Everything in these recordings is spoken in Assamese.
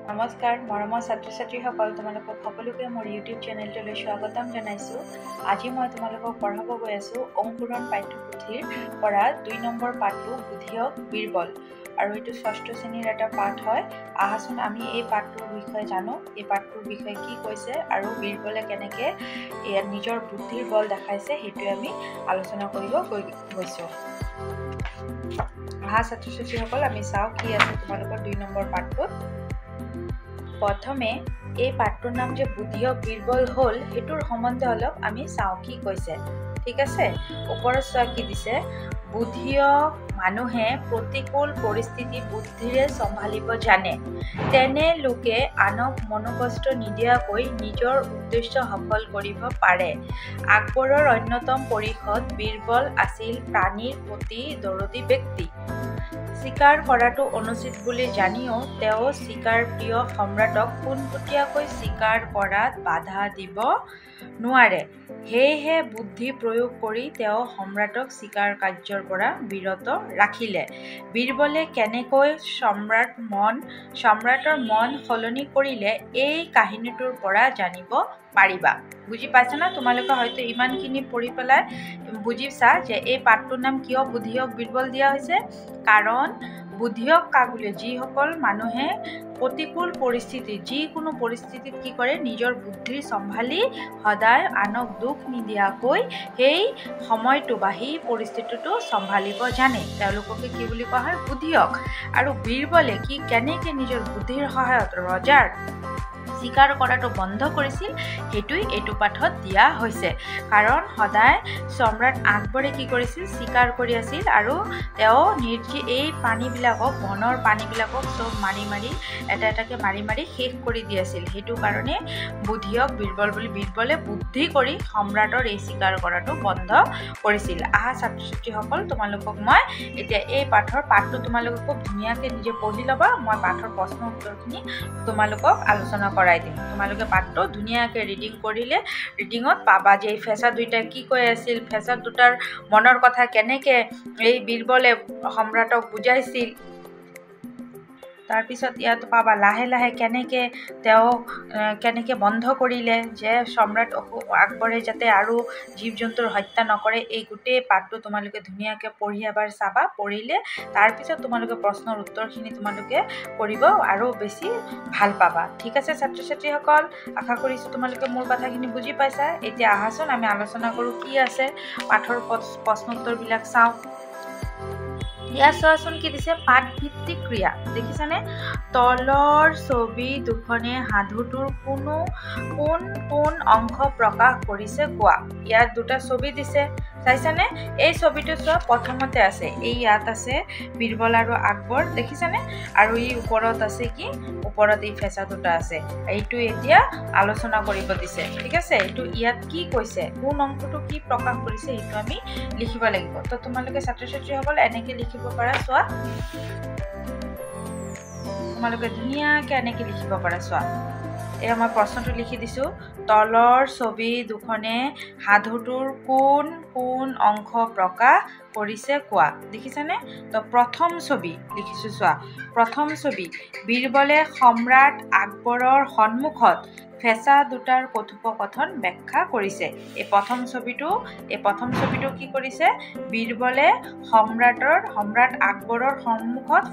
নমস্কাৰ মৰমৰ ছাত্ৰ ছাত্ৰীসকল তোমালোকক সকলোকে মোৰ ইউটিউব চেনেলটোলৈ স্বাগতম জনাইছোঁ। আজি মই তোমালোকক পঢ়াব গৈ আছোঁ অংকুৰণ পাঠ্যপুথিৰ পৰা ২ নম্বৰ পাঠটো বুদ্ধিয়ক বীৰবল, আৰু এইটো ৬ষ্ঠ শ্ৰেণীৰ এটা পাঠ হয়। আহাচোন আমি এই পাঠটোৰ বিষয়ে জানো, এই পাঠটোৰ বিষয়ে কি কৈছে আৰু বীৰবলে কেনেকৈ নিজৰ বুদ্ধিৰ বল দেখাইছে সেইটোৱে আমি আলোচনা কৰিব গৈছোঁ। আহা ছাত্ৰ ছাত্ৰীসকল আমি চাওঁ কি আছে তোমালোকৰ ২ নম্বৰ পাঠটোত। প্ৰথমে এই পাঠটোৰ নাম যে বুদ্ধিয়ক বীৰবল হ'ল সেইটোৰ সম্বন্ধে অলপ আমি চাওঁ কি কৈছে। ঠিক আছে, ওপৰত চোৱা কি দিছে। বুদ্ধিয়ক মানুহে প্ৰতিকূল পৰিস্থিতি বুদ্ধিৰে চম্ভালিব জানে। তেনে লোকে আনক মনোকষ্ট নিদিয়াকৈ নিজৰ উদ্দেশ্য সফল কৰিব পাৰে। আকবৰৰ অন্যতম পৰিষদ বীৰবল আছিল প্ৰাণীৰ প্ৰতি দৰদী ব্যক্তি। চিকাৰ কৰাটো অনুচিত বুলি জানিও তেওঁ চিকাৰ প্ৰিয় সম্ৰাটক পোনপটীয়াকৈ চিকাৰ কৰাত বাধা দিব নোৱাৰে। সেয়েহে বুদ্ধি প্ৰয়োগ কৰি তেওঁ সম্ৰাটক চিকাৰ কাৰ্যৰ পৰা বিৰত ৰাখিলে। বীৰবলে কেনেকৈ সম্ৰাটৰ মন সলনি কৰিলে এই কাহিনীটোৰ পৰা জানিব পাৰিবা। বুজি পাইছা না? তোমালোকে হয়তো ইমানখিনি পঢ়ি পেলাই বুজিছা যে এই পাঠটোৰ নাম কিয় বুদ্ধিয়ক বীৰবল দিয়া হৈছে। কাৰণ বুদ্ধিয়ক কাক বোলে? যিসকল মানুহে প্ৰতিকূল পৰিস্থিতি, যিকোনো পৰিস্থিতিত কি কৰে, নিজৰ বুদ্ধি চম্ভালি সদায় আনক দুখ নিদিয়াকৈ সেই সময়টো বা সেই পৰিস্থিতিটো চম্ভালিব জানে, তেওঁলোককে কি বুলি কোৱা হয়? বুদ্ধিয়ক। আৰু বীৰবলে কেনেকৈ নিজৰ বুদ্ধিৰ সহায়ত ৰজাৰ চিকাৰ কৰাটো বন্ধ কৰিছিল সেইটোৱেই এইটো পাঠত দিয়া হৈছে। কাৰণ সদায় সম্ৰাট আকবৰে কি কৰিছিল? চিকাৰ কৰি আছিল, আৰু তেওঁ এই প্ৰাণীবিলাকক, বনৰ প্ৰাণীবিলাকক চব মাৰি এটা এটাকৈ মাৰি শেষ কৰি দি আছিল। সেইটো কাৰণে বুদ্ধিয়ক বীৰবল বুলি বীৰবলে বুদ্ধি কৰি সম্ৰাটৰ এই চিকাৰ কৰাটো বন্ধ কৰিছিল। আহা ছাত্ৰ ছাত্ৰীসকল, তোমালোকক মই এতিয়া এই পাঠটো তোমালোকে খুব ধুনীয়াকৈ নিজে পঢ়ি ল'বা। মই পাঠৰ প্ৰশ্ন উত্তৰখিনি তোমালোকক আলোচনা কৰাই দিম। তোমালোকে পাঠটো ধুনীয়াকৈ ৰিডিং কৰিলে ৰিডিঙত পাবা যে এই ফেঁচা দুইটাই কি কৈ আছিল, ফেঁচা দুটাৰ মনৰ কথা কেনেকৈ এই বীৰবলে সম্ৰাটক বুজাইছিল। তাৰপিছত ইয়াত পাবা লাহে লাহে কেনেকৈ বন্ধ কৰিলে যে সম্ৰাট আকবৰে যাতে আৰু জীৱ জন্তুৰ হত্যা নকৰে। এই গোটেই পাঠটো তোমালোকে ধুনীয়াকৈ পঢ়ি এবাৰ চাবা। পঢ়িলে তাৰপিছত তোমালোকে প্ৰশ্নৰ উত্তৰখিনি তোমালোকে কৰিব আৰু বেছি ভাল পাবা। ঠিক আছে ছাত্ৰ ছাত্ৰীসকল, আশা কৰিছোঁ তোমালোকে মোৰ কথাখিনি বুজি পাইছা। এতিয়া আহাচোন আমি আলোচনা কৰোঁ কি আছে পাঠৰ প্ৰশ্ন উত্তৰবিলাক চাওঁ। ইয়াত চোৱাচোন কি দিছে, পাঠ ভিত্তিক ক্ৰিয়া। দেখিছানে? তলৰ ছবি দুখনে সাধুটোৰ কোন অংশ প্ৰকাশ কৰিছে কোৱা। ইয়াত দুটা ছবি দিছে, চাইছানে? এই ছবিটো চোৱা, প্ৰথমতে আছে এই ইয়াত আছে বীৰবল আৰু আকবৰ, দেখিছানে? আৰু ই ওপৰত আছে কি? ওপৰত এই ফেঁচা দুটা আছে। এইটো এতিয়া আলোচনা কৰিব দিছে। ঠিক আছে, এইটো ইয়াত কি কৈছে, কোন অংশটো কি প্ৰকাশ কৰিছে সেইটো আমি লিখিব লাগিব। তো তোমালোকে ছাত্ৰ ছাত্ৰীসকল এনেকৈ লিখিব পাৰা। চোৱা, তোমালোকে ধুনীয়াকৈ এনেকৈ লিখিব পাৰা। চোৱা, এয়া মই প্ৰশ্নটো লিখি দিছোঁ। তলৰ ছবি দুখনে সাধুটোৰ কোন অংশ প্ৰকাশ কৰিছে কোৱা। দেখিছানে? তো প্ৰথম ছবি লিখিছোঁ। চোৱা, প্ৰথম ছবি, বীৰবলে সম্ৰাট আকবৰৰ সন্মুখত ফেঁচা দুটাৰ কথোপকথন ব্যাখ্যা কৰিছে। এই প্ৰথম ছবিটো কি কৰিছে? বীৰবলে সম্ৰাট আকবৰৰ সন্মুখত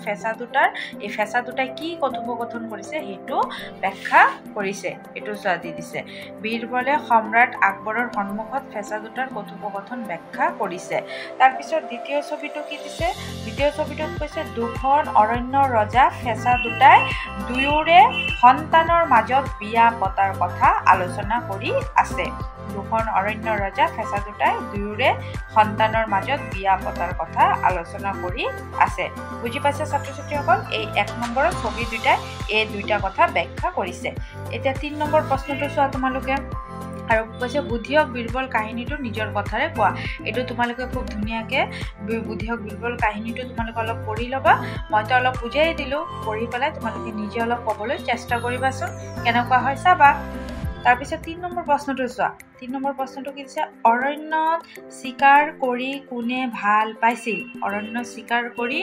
এই ফেঁচা দুটাই কি কথোপকথন কৰিছে সেইটো ব্যাখ্যা কৰিছে। এইটো চোৱা দি দিছে, বীৰবলে সম্ৰাট আকবৰৰ সন্মুখত ফেঁচা দুটাৰ কথোপকথন ব্যাখ্যা কৰিছে। তাৰপিছত দ্বিতীয় ছবিটো কি দিছে? দ্বিতীয় ছবিটোত কৈছে দুখন অৰণ্য ৰজা ফেঁচা দুটাই দুয়োৰে সন্তানৰ মাজত বিয়া পতাৰ কথা আলোচনা কৰি আছে। দুখন অৰণ্য ৰজা ফেঁচা দুটাই দুয়োৰে সন্তানৰ মাজত বিয়া পতাৰ কথা আলোচনা কৰি আছে। বুজি পাইছে ছাত্ৰ ছাত্ৰীসকল? এই ১ নম্বৰৰ ছবি দুটাই এই দুইটা কথা ব্যাখ্যা কৰিছে। এতিয়া ৩ নম্বৰ প্ৰশ্নটো চোৱা তোমালোকে, আৰু কৈছে বুদ্ধিয়ক বীৰবল কাহিনীটো নিজৰ কথাৰে কোৱা। এইটো তোমালোকে খুব ধুনীয়াকৈ বুদ্ধিয়ক বীৰবল কাহিনীটো তোমালোকে অলপ পঢ়ি ল'বা। মইতো অলপ বুজাই দিলোঁ, পঢ়ি পেলাই তোমালোকে নিজে অলপ ক'বলৈ চেষ্টা কৰিবাচোন, কেনেকুৱা হয় চাবা। তাৰপিছত 3 নম্বৰ প্ৰশ্নটো চোৱা 3 নম্বৰ প্ৰশ্নটো কি দিছে অৰণ্যত চিকাৰ কৰি কোনে ভাল পাইছিল অৰণ্য চিকাৰ কৰি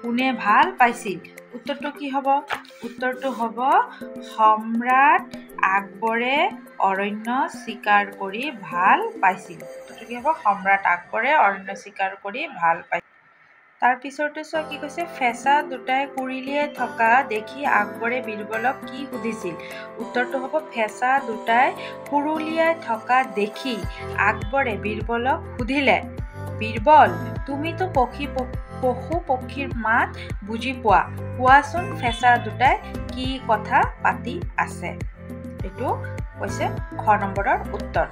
কোনে ভাল পাইছিল উত্তৰটো কি হ'ব উত্তৰটো হ'ব সম্ৰাট আকবৰে অৰণ্য চিকাৰ কৰি ভাল পাইছিল উত্তৰটো কি হ'ব সম্ৰাট আকবৰে অৰণ্য চিকাৰ কৰি ভাল পাইছিল তাৰ পিছৰটো চোৱা কি কৈছে ফেঁচা দুটাই কুৰিলিয়াই থকা দেখি আকবৰে বীৰবলক কি সুধিছিল উত্তৰটো হ'ব ফেঁচা দুটাই কুৰুলিয়াই থকা দেখি আকবৰে বীৰবলক সুধিলে বীৰবল তুমিতো পশু পক্ষীৰ মাত বুজি পোৱা কোৱাচোন ফেঁচা দুটাই কি কথা পাতি আছে এইটো কৈছে খ নম্বৰৰ উত্তৰ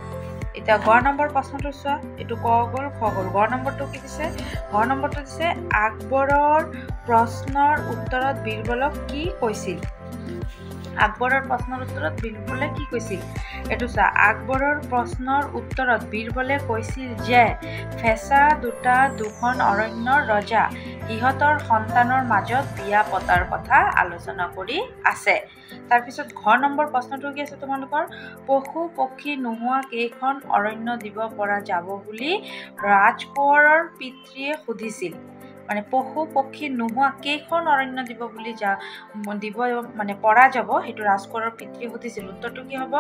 এতিয়া গ নম্বৰ প্ৰশ্নটো চোৱা এইটো ক গ'ল খ গ'ল গ নম্বৰটো কি দিছে গ নম্বৰটো দিছে আকবৰৰ প্ৰশ্নৰ উত্তৰত বীৰবলক কি কৈছিল আকবৰৰ প্ৰশ্নৰ উত্তৰত বীৰবলে কি কৈছিল এইটো চা আকবৰৰ প্ৰশ্নৰ উত্তৰত বীৰবলে কৈছিল যে ফেঁচা দুটা দুখন অৰণ্যৰ ৰজা ইহঁতৰ সন্তানৰ মাজত বিয়া পতাৰ কথা আলোচনা কৰি আছে তাৰপিছত ঘ নম্বৰ প্ৰশ্নটো কি আছে তোমালোকৰ পশু পক্ষী নোহোৱা কেইখন অৰণ্য দিব পৰা যাব বুলি ৰাজকোঁৱৰৰ পিতৃয়ে সুধিছিল মানে পশু পক্ষী নোহোৱা কেইখন অৰণ্য দিব বুলি দিব মানে পৰা যাব সেইটো ৰাজকোঁৱৰৰ পিতৃয়ে সুধিছিল উত্তৰটো কি হ'ব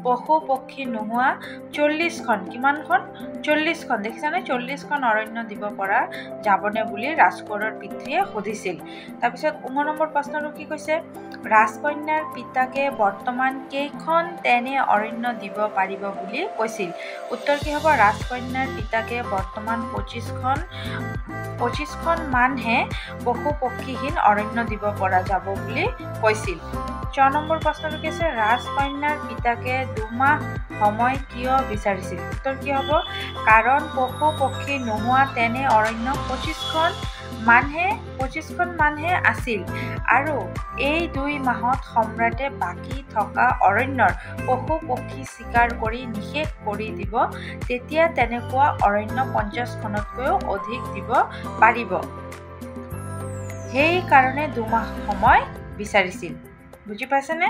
পশু পক্ষী নোহোৱা 40খন কিমানখন 40খন দেখিছানে 40খন অৰণ্য দিব পৰা যাবনে বুলি ৰাজকোঁৱৰৰ পিতৃয়ে সুধিছিল তাৰপিছত 19 নম্বৰ প্ৰশ্নটো কি কৈছে ৰাজকন্যাৰ পিতাকে বৰ্তমান কেইখন তেনে অৰণ্য দিব পাৰিব বুলি কৈছিল উত্তৰ কি হ'ব ৰাজকন্যাৰ পিতাকে বৰ্তমান 25খন মানহে পশু পক্ষীহীন অৰণ্য দিব পৰা যাব বুলি কৈছিল 4 নম্বৰ প্ৰশ্নটো কি আছে ৰাজকন্যাৰ পিতাকে 2 মাহ সময় কিয় বিচাৰিছিল উত্তৰ কি হ'ব কাৰণ পশু পক্ষী নোহোৱা তেনে অৰণ্য 25খন মানহে আছিল আৰু এই 2 মাহত সম্ৰাটে বাকী থকা অৰণ্যৰ পশু পক্ষী চিকাৰ কৰি নিশেষ কৰি দিব তেতিয়া তেনেকুৱা অৰণ্য 50খনতকৈও অধিক দিব পাৰিব সেই কাৰণে 2 মাহ সময় বিচাৰিছিল বুজি পাইছেনে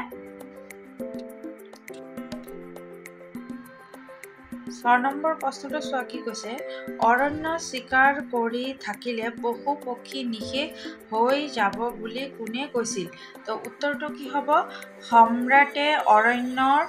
6 নম্বৰ প্ৰশ্নটো চোৱা কি কৈছে অৰণ্য চিকাৰ কৰি থাকিলে পশু পক্ষী নিশেষ হৈ যাব বুলি কোনে কৈছিল তো উত্তৰটো কি হ'ব সম্ৰাটে অৰণ্যৰ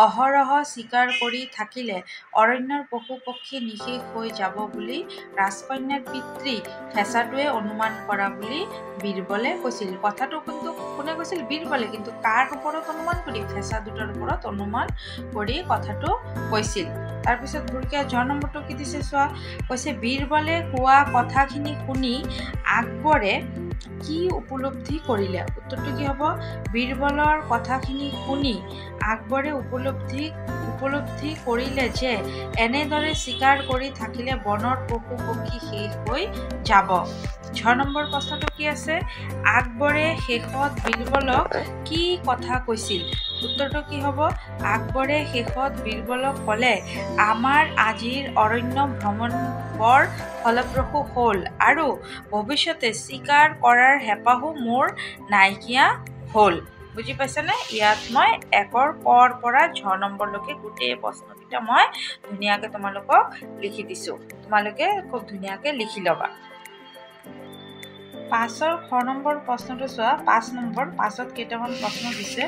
অহৰহ চিকাৰ কৰি থাকিলে অৰণ্যৰ পশু পক্ষী নিশেষ হৈ যাব বুলি ৰাজকন্যাৰ পিতৃ ফেঁচাটোৱে অনুমান কৰা বুলি বীৰবলে কৈছিল কথাটো কিন্তু কোনে কৈছিল বীৰবলে কিন্তু কাৰ ওপৰত অনুমান কৰি ফেঁচা দুটাৰ ওপৰত অনুমান কৰি কথাটো কৈছিল তাৰপিছত গুৰুকে জ নম্বৰটো কি দিছে চোৱা কৈছে বীৰবলে কোৱা কথাখিনি শুনি আকবৰে কি উপলব্ধি কৰিলে উত্তৰটো কি হ'ব বীৰবলৰ কথাখিনি শুনি আকবৰে উপলব্ধি কৰিলে যে এনেদৰে চিকাৰ কৰি থাকিলে বনৰ পশু পক্ষী শেষ হৈ যাব 6 নম্বৰ প্ৰশ্নটো কি আছে আকবৰে শেষত বীৰবলক কি কথা কৈছিল উত্তৰটো কি হ'ব আকবৰে শেষত বীৰবলক ক'লে আমাৰ আজিৰ অৰণ্য ভ্ৰমণ বৰ ফলপ্ৰসূ হ'ল আৰু ভৱিষ্যতে চিকাৰ কৰাৰ হেঁপাহো মোৰ নাইকিয়া হ'ল বুজি পাইছানে ইয়াত মই 1ৰ কৰ পৰা 6 নম্বৰলৈকে গোটেই প্ৰশ্নকেইটা মই ধুনীয়াকৈ তোমালোকক লিখি দিছোঁ তোমালোকে খুব ধুনীয়াকৈ লিখি ল'বা 5ৰ খ নম্বৰ প্ৰশ্নটো চোৱা 5ত কেইটামান প্ৰশ্ন দিছে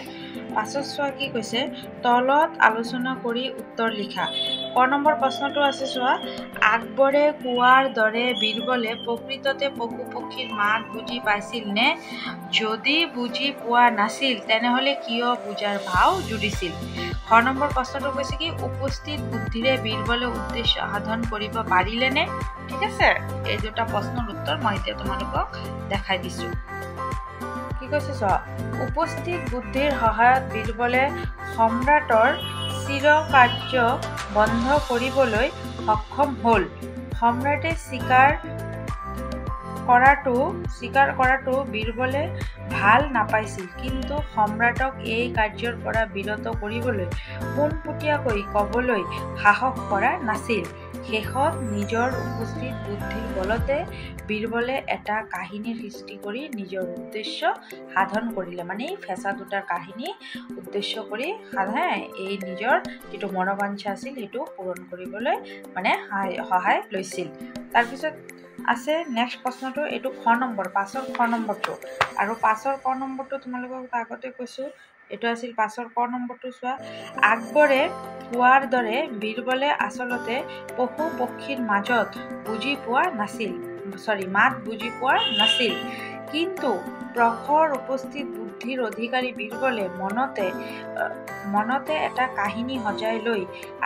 5ত চোৱা কি কৈছে তলত আলোচনা কৰি উত্তৰ লিখা ক নম্বৰ প্ৰশ্নটো আছে চোৱা আকবৰে কোৱাৰ দৰে বীৰবলে প্ৰকৃততে পশু পক্ষীৰ মাত বুজি পাইছিল নে যদি বুজি পোৱা নাছিল তেনেহ'লে কিয় বুজাৰ ভাও জুৰিছিল খ নম্বৰ প্ৰশ্নটো কৈছে কি উপস্থিত বুদ্ধিৰে বীৰবলে উদ্দেশ্য সাধন কৰিব পাৰিলেনে ঠিক আছে এই দুটা প্ৰশ্নৰ উত্তৰ মই এতিয়া তোমালোকক দেখাই দিছোঁ কি কৈছে চোৱা উপস্থিত বুদ্ধিৰ সহায়ত বীৰবলে সম্ৰাটৰ চিৰকাৰ্য বন্ধ কৰিবলৈ সক্ষম হ'ল সম্ৰাটে চিকাৰ কৰাটো বীৰবলে ভাল নাপাইছিল কিন্তু সম্ৰাটক এই কাৰ্যৰ পৰা বিৰত কৰিবলৈ পোনপটীয়াকৈ ক'বলৈ সাহস কৰা নাছিল শেষত নিজৰ উপস্থিত বুদ্ধিৰ বলতে বীৰবলে এটা কাহিনীৰ সৃষ্টি কৰি নিজৰ উদ্দেশ্য সাধন কৰিলে। মানে এই ফেঁচা দুটাৰ কাহিনী উদ্দেশ্য কৰি এই নিজৰ যিটো মনোবাঞ্ছা আছিল সেইটো পূৰণ কৰিবলৈ মানে সহায় লৈছিল। তাৰপিছত আছে নেক্সট প্ৰশ্নটো, এইটো খ নম্বৰ, 5ৰ খ নম্বৰটো। আৰু 5ৰ ক নম্বৰটো তোমালোকক আগতে কৈছোঁ, এইটো আছিল 5ৰ ক নম্বৰটো। চোৱা, আকবৰে কোৱাৰ দৰে বীৰবলে আচলতে পশু পক্ষীৰ মাজত মাত বুজি পোৱা নাছিল। কিন্তু প্ৰখৰ উপস্থিত বুদ্ধিৰ অধিকাৰী বীৰবলে মনতে এটা কাহিনী সজাই লৈ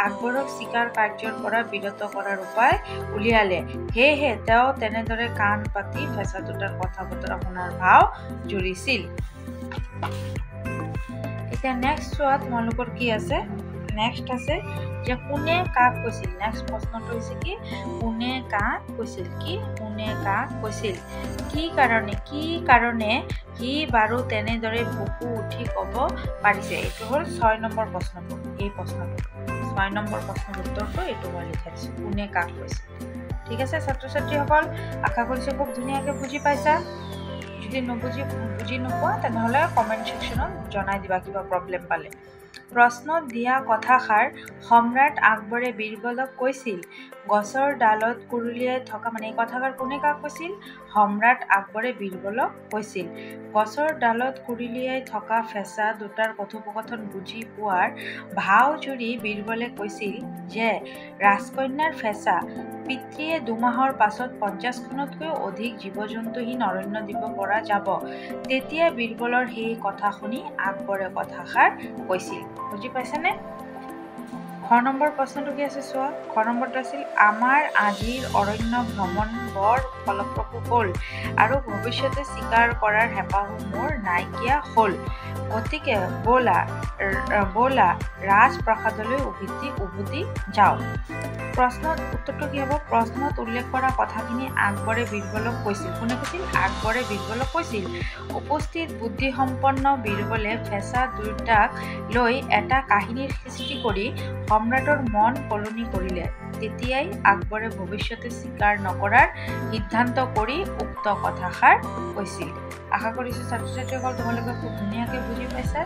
আকবৰক চিকাৰ কাৰ্যৰ পৰা বিৰত কৰাৰ উপায় উলিয়ালে। সেয়েহে তেওঁ তেনেদৰে কাণ পাতি ফেঁচা দুটাৰ কথা বতৰা শুনাৰ ভাও জুৰিছিল। এতিয়া নেক্সট চোৱা তোমালোকৰ কি আছে। নেক্সট আছে যে কোনে কাক কৈছিল। নেক্সট প্ৰশ্নটো হৈছে কি, কোনে কাক কৈছিল। কি কাৰণে সি বাৰু তেনেদৰে বুকু উঠি ক'ব পাৰিছে। এইটো হ'ল 6 নম্বৰ প্ৰশ্নটো। এই প্ৰশ্নটো 6 নম্বৰ প্ৰশ্নৰ উত্তৰটো এইটো মই লিখি দিছোঁ, কোনে কাক কৈছিল। ঠিক আছে ছাত্ৰ ছাত্ৰীসকল, আশা কৰিছোঁ খুব ধুনীয়াকৈ বুজি পাইছা। যদি বুজি নোপোৱা তেনেহ'লে কমেণ্ট ছেকশ্যনত জনাই দিবা কিবা প্ৰব্লেম পালে। প্ৰশ্নত দিয়া কথাষাৰ সম্ৰাট আকবৰে বীৰবলক কৈছিল গছৰ ডালত কুৰুলিয়াই থকা, মানে এই কথাষাৰ কোনে কাক কৈছিল, সম্ৰাট আকবৰে বীৰবলক কৈছিল। গছৰ ডালত কুৰুলিয়াই থকা ফেঁচা দুটাৰ কথোপকথন বুজি পোৱাৰ ভাও জুৰি বীৰবলে কৈছিল যে ৰাজকন্যাৰ ফেঁচা পিতৃয়ে 2 মাহৰ পাছত 50খনতকৈও অধিক জীৱ জন্তুহীন অৰণ্য দিব পৰা যাব। তেতিয়া বীৰবলৰ সেই কথা শুনি আকবৰে কথাষাৰ কৈছিল। বুজি পাইছানে? খ নম্বৰ প্ৰশ্নটো কি আছে চোৱা। খ নম্বৰটো আছিল, আমাৰ আজিৰ অৰণ্য ভ্ৰমণ বৰ ফলপ্ৰসূ হ'ল আৰু ভৱিষ্যতে চিকাৰ কৰাৰ হেঁপাহো মোৰ নাইকিয়া হ'ল। গতিকে ব'লা ৰাজপ্ৰাসাদলৈ উভতি যাওঁ। প্ৰশ্নত উত্তৰটো কি হ'ব, প্ৰশ্নত উল্লেখ কৰা কথাখিনি আকবৰে বীৰবলক কৈছিল। কোনে কৈছিল? আকবৰে বীৰবলক কৈছিল। উপস্থিত বুদ্ধিসম্পন্ন বীৰবলে ফেঁচা দুটাক লৈ এটা কাহিনীৰ সৃষ্টি কৰি সম্ৰাটৰ মন সলনি কৰিলে। তেতিয়াই আকবৰে ভৱিষ্যতে চিকাৰ নকৰাৰ সিদ্ধান্ত কৰি উক্ত কথাষাৰ কৈছিল। আশা কৰিছোঁ ছাত্ৰ ছাত্ৰীসকল তোমালোকে খুব ধুনীয়াকৈ বুজি পাইছা।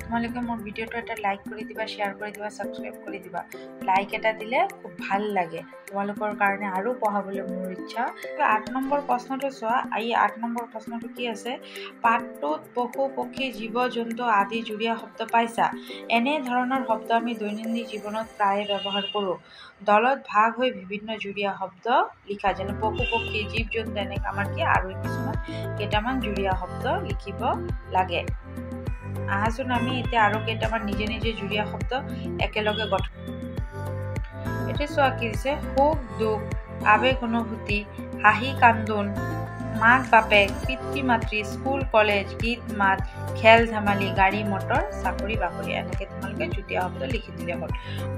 তোমালোকে মোৰ ভিডিঅ'টো এটা লাইক কৰি দিবা, শ্বেয়াৰ কৰি দিবা, ছাবস্ক্ৰাইব কৰি দিবা। লাইক এটা দিলে খুব ভাল লাগে, তোমালোকৰ কাৰণে আৰু পঢ়াবলৈ মোৰ ইচ্ছা। 8 নম্বৰ প্ৰশ্নটো চোৱা। এই 8 নম্বৰ প্ৰশ্নটো কি আছে, পাঠটোত পশু পক্ষী জীৱ জন্তু আদি জুৰীয়া শব্দ পাইছা। এনে ধৰণৰ শব্দ আমি দৈনন্দিন জীৱনত প্ৰায়ে ব্যৱহাৰ কৰোঁ। দলত ভাগ হৈ বিভিন্ন জুৰীয়া শব্দ লিখা, যেনে পশু পক্ষী জীৱ জন্তু, এনেকৈ আমাৰ কি আৰু কেইটামান জুৰীয়া শব্দ লিখিব লাগে। আহাচোন আমি এতিয়া আৰু কেইটামান নিজে জুৰীয়া শব্দ একেলগে গঠন। এতিয়া চোৱা কি দিছে, সুখ দুখ, আৱেগ অনুভূতি, হাঁহি কান্দোন, মাক বাপেক, পিতৃ মাতৃ, স্কুল কলেজ, গীত মাত, খেল ধেমালি, গাড়ী মটৰ, চাকৰি বাকৰি, এনেকৈ তোমালোকে যুটীয়া শব্দ লিখি দিলে হ'ল।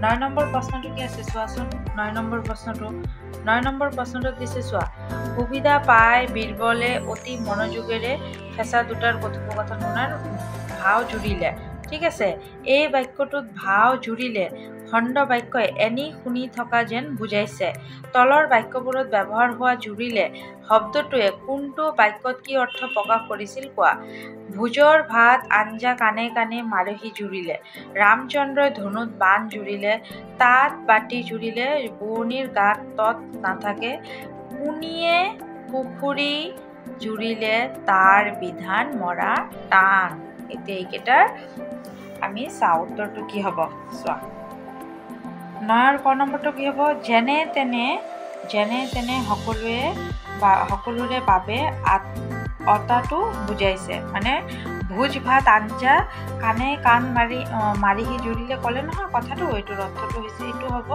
9 নম্বৰ প্ৰশ্নটো কি আছে চোৱাচোন। 9 নম্বৰ প্ৰশ্নটো দিছে চোৱা। সুবিধা পাই বীৰবলে অতি মনোযোগেৰে ফেঁচা দুটাৰ কথোপকথন শুনাৰ ভাও জুৰিলে। ঠিক আছে, এই বাক্যটোত ভাও জুৰিলে খণ্ড বাক্যই এনি শুনি থকা যেন বুজাইছে। তলৰ বাক্যবোৰত ব্যৱহাৰ হোৱা জুৰিলে শব্দটোৱে কোনটো বাক্যত কি অৰ্থ প্ৰকাশ কৰিছিল কোৱা। ভোজৰ ভাত আঞ্জা কাণে কাণে মাৰহি জুৰিলে, ৰামচন্দ্ৰই ধনুত বান জুৰিলে, তাঁত বাতি জুৰিলে বোৱনীৰ গাত তৎ নাথাকে, পুনিয়ে পুখুৰী জুৰিলে তাৰ বিধান মৰা টান। এতিয়া এইকেইটাৰ আমি চাওঁ উত্তৰটো কি হ'ব চোৱা। 9ৰ ক নম্বৰটো কি হ'ব, যেনে তেনে সকলোৰে বাবে অতাটো বুজাইছে। মানে ভোজ ভাত আঞ্জা কাণে কাণ মাৰিহি জুৰিলে ক'লে নহয় কথাটো, এইটোৰ অৰ্থটো হৈছে এইটো হ'ব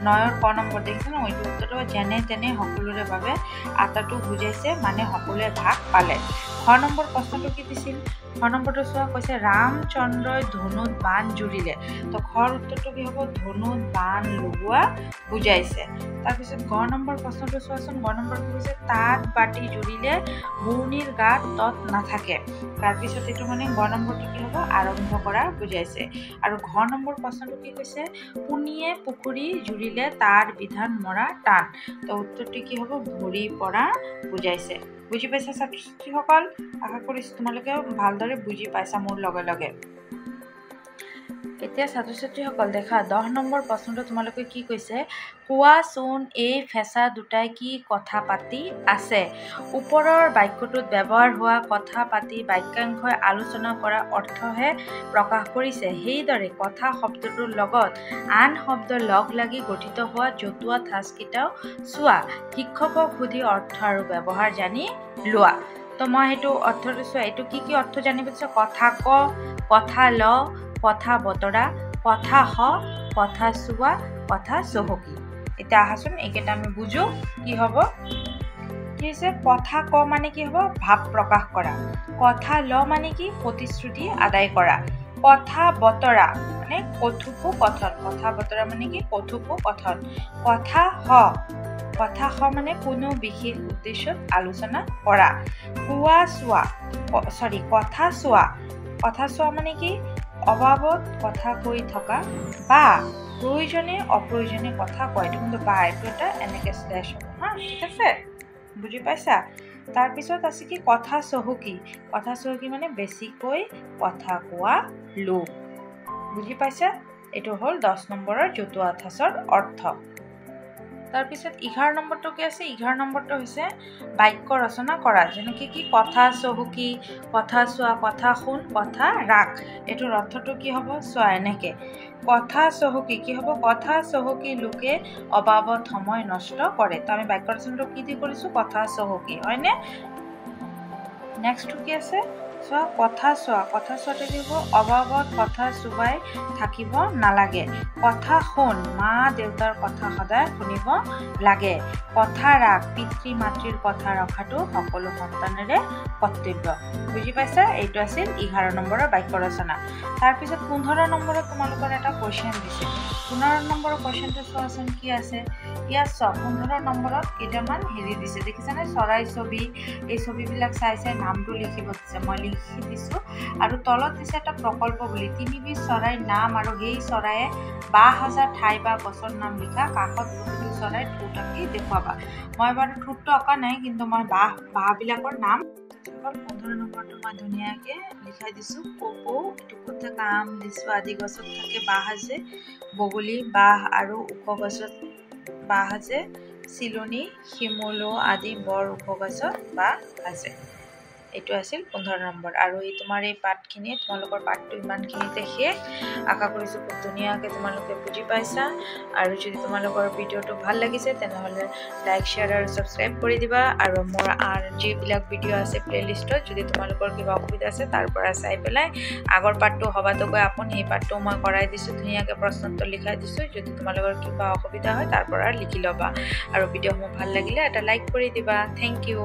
9ৰ ক নম্বৰ। দেখিছে ন, এইটো উত্তৰটো যেনে তেনে সকলোৰে বাবে আটাটো বুজাইছে, মানে সকলোৱে ভাগ পালে। খ নম্বৰ প্ৰশ্নটো কি দিছিল, খ নম্বৰটো চোৱা, কৈছে ৰামচন্দ্ৰই ধনুত বান জুৰিলে। তো খৰ উত্তৰটো কি হ'ব, ধনুত বান লগোৱা বুজাইছে। তাৰপিছত গ নম্বৰ প্ৰশ্নটো চোৱাচোন। গ নম্বৰটো হৈছে তাঁত বাতি জুৰিলে বোৱনীৰ গাত তত নাথাকে। তাৰপিছত এইটো মানে গ নম্বৰটো কি হ'ব আৰম্ভ কৰা বুজাইছে। আৰু ঘ নম্বৰ প্ৰশ্নটো কি কৈছে পুনিয়ে পুখুৰী জুৰিলে তাৰ বিধান মৰা টান। তো উত্তৰটো কি হ'ব ভৰি পৰা বুজাইছে। বুজি পাইছা ছাত্ৰ ছাত্ৰীসকল? আশা কৰিছোঁ তোমালোকে ভালদৰে বুজি পাইছা মোৰ লগে লগে। এতিয়া ছাত্ৰ ছাত্ৰীসকল দেখা 10 নম্বৰ প্ৰশ্নটো তোমালোকে কি কৈছে কোৱাচোন এই ফেঁচা দুটাই কি কথা পাতি আছে। ওপৰৰ বাক্যটোত ব্যৱহাৰ হোৱা কথা পাতি বাক্যাংশই আলোচনা কৰা অৰ্থহে প্ৰকাশ কৰিছে। সেইদৰে কথা শব্দটোৰ লগত আন শব্দ লগ লাগি গঠিত হোৱা জতুৱা ঠাঁচকেইটাও চোৱা। শিক্ষকক সুধি অৰ্থ আৰু ব্যৱহাৰ জানি লোৱা। তো মই সেইটো অৰ্থটো চোৱা। এইটো কি কি অৰ্থ জানিব দিছে কথা ক, কথা ল, কথা বতৰা, কথা হ, কথা চোৱা, কথা চহকী। এতিয়া আহাচোন এইকেইটা আমি বুজো কি হ'ব। কি হৈছে কথা ক মানে কি হ'ব ভাৱ প্ৰকাশ কৰা। কথা ল মানে কি প্ৰতিশ্ৰুতি আদায় কৰা। কথা বতৰা মানে কথোপকথন। কথা বতৰা মানে কি কথোপকথন। কথা হ মানে কোনো বিশেষ উদ্দেশ্যত আলোচনা কৰা। কথা চোৱা মানে কি অবাবত কথা কৈ থকা বা প্ৰয়োজনে অপ্ৰয়োজনে কথা কয়। কিন্তু বা এইটো এটা এনেকে শ্লেষ হ'ব হা, ঠিক আছে বুজি পাইছা? তাৰপিছত আছে কি কথা চহকী। কথা চহকী মানে বেছিকৈ কথা কোৱা লোক। বুজি পাইছা? এইটো হ'ল 10 নম্বৰৰ জতুৱা ঠাঁচৰ অৰ্থ। তাৰপিছত 11 নম্বৰটো কি আছে 11 নম্বৰটো হৈছে বাক্য ৰচনা কৰা। যেনেকৈ কি কথা চহকী, কথা চোৱা, কথা শুন, কথা ৰাখ। এইটোৰ অৰ্থটো কি হ'ব চোৱা এনেকে কথা চহকী কি হ'ব কথা চহকী লোকে অবাবত সময় নষ্ট কৰে। তো আমি বাক্য ৰচনাটো কি দি কৰিছোঁ কথা চহকী হয়নে? নেক্সটটো কি আছে চোৱা কথা চোৱাটো কি হ'ব অবাবত কথা চোবাই থাকিব নালাগে। কথা শুন মা দেউতাৰ কথা সদায় শুনিব লাগে। কথা ৰাখ পিতৃ মাতৃৰ কথা ৰখাটো সকলো সন্তানৰে কৰ্তব্য। বুজি পাইছা? এইটো আছিল 11 নম্বৰৰ বাক্য ৰচনা। তাৰপিছত 15 নম্বৰত তোমালোকৰ এটা কুৱেশ্যন দিছে। 15 নম্বৰৰ কুৱেশ্যনটো চোৱাচোন কি আছে। ইয়াত 15 নম্বৰত কেইটামান দিছে দেখিছানে চৰাই ছবি। এই ছবিবিলাক চাই নামটো লিখিব দিছে। মই লিখি দিছোঁ আৰু তলত দিছে এটা প্ৰকল্প বুলি 3 বিধ চৰাইৰ নাম আৰু সেই চৰাইয়ে বাহ সাজা ঠাই বা গছৰ নাম লিখা। কাষত প্ৰতিটো চৰাই ঠোঁট আঁকি দেখুৱাবা। মই বাৰু ঠোঁটটো অঁকা নাই কিন্তু মই বাহবিলাকৰ নাম 15 নম্বৰটো মই ধুনীয়াকৈ লিখাই দিছোঁ। কপৌ এইটো ক'ত থাকে আম লিচু আদি গছত থাকে বাহ সাজে। বগলী বাহ আৰু ওখ গছত বাহ সাজে। চিলনী শিমলু আদি বৰ ওখ গছত বাহ সাজে। এইটো আছিল 15 নম্বৰ। আৰু এই তোমাৰ এই পাঠখিনি তোমালোকৰ পাঠটো ইমানখিনিতে শেষ। আশা কৰিছোঁ খুব ধুনীয়াকৈ তোমালোকে বুজি পাইছা। আৰু যদি তোমালোকৰ ভিডিঅ'টো ভাল লাগিছে তেনেহ'লে লাইক শ্বেয়াৰ আৰু ছাবস্ক্ৰাইব কৰি দিবা। আৰু মোৰ যিবিলাক ভিডিঅ' আছে প্লে'লিষ্টত যদি তোমালোকৰ কিবা অসুবিধা আছে তাৰ পৰা চাই পেলাই আগৰ পাঠটো সবাতো গৈ আপুনি সেই পাঠটো মই কৰাই দিছোঁ। ধুনীয়াকৈ প্ৰশ্নোত্তৰ লিখাই দিছোঁ। যদি তোমালোকৰ কিবা অসুবিধা হয় তাৰ পৰা লিখি ল'বা। আৰু ভিডিঅ'সমূহ ভাল লাগিলে এটা লাইক কৰি দিবা। Thank U.